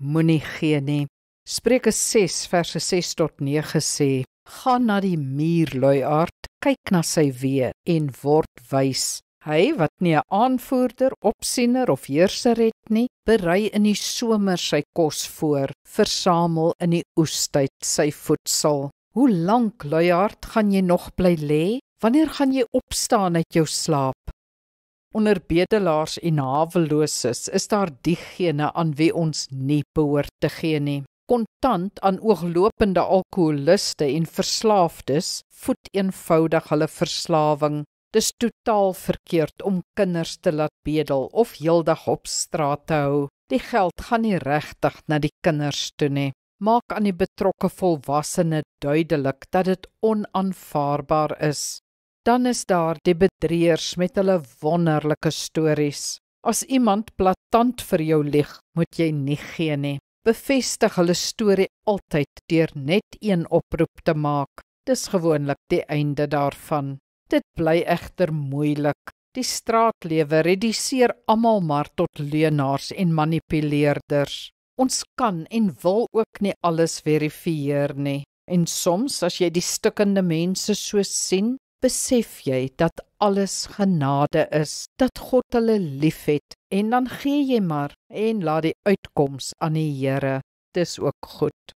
moenie gee nie. Spreuke 6 verse 6 tot 9 sê, gaan na die muur, luiaard, kyk na sy weë en word wys. Hy wat nie 'n aanvoerder, opsiener of heerser het nie, berei in die somer sy kos voor, versamel in die oestyd sy voedsel. Hoe lank, luiaard, gaan jy nog bly lê? Wanneer gaan jy opstaan uit jou slaap? Onder bedelaars en haweloses is daar diegene aan wie ons nie behoort te gee nie. Kontant aan ooglopende alkoholiste en verslaafdes voed eenvoudig hulle verslawing. Dis totaal verkeerd om kinders te laat bedel of heeldag op straat te hou. Die geld gaan nie regtig na die kinders toe nie. Maak aan die betrokke volwassene duidelik dat dit onaanvaarbaar is. Dan is daar die bedrieërs met hulle wonderlike stories. As iemand blaatant vir jou lieg, moet jy nie gee nie. Bevestig hulle storie altyd deur net een oproep te maak. Dis gewoonlik die einde daarvan. Dit bly egter moeilik. Die straatlewe reduseer almal maar tot leuenaars en manipuleerders. Ons kan en wil ook nie alles verifieer nie. En soms, as jy die stikkende mense so sien, besef jy dat alles genade is, dat God hulle liefhet, en dan gee jy maar en laat die uitkoms aan die Here. Dis ook goed.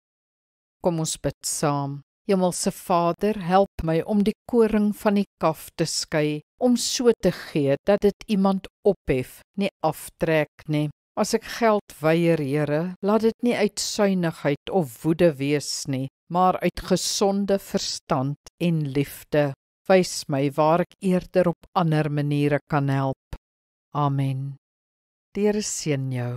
Kom ons bid saam. Hemelse Vader, help my om die koring van die kaf te skei, om so te gee dat dit iemand ophef, nie aftrek nie. As ek geld weier, Here, laat dit nie uit suinigheid of woede wees nie, maar uit gesonde verstand en liefde. Wys my waar ek eerder op ander maniere kan help. Amen. Die Here seën jou.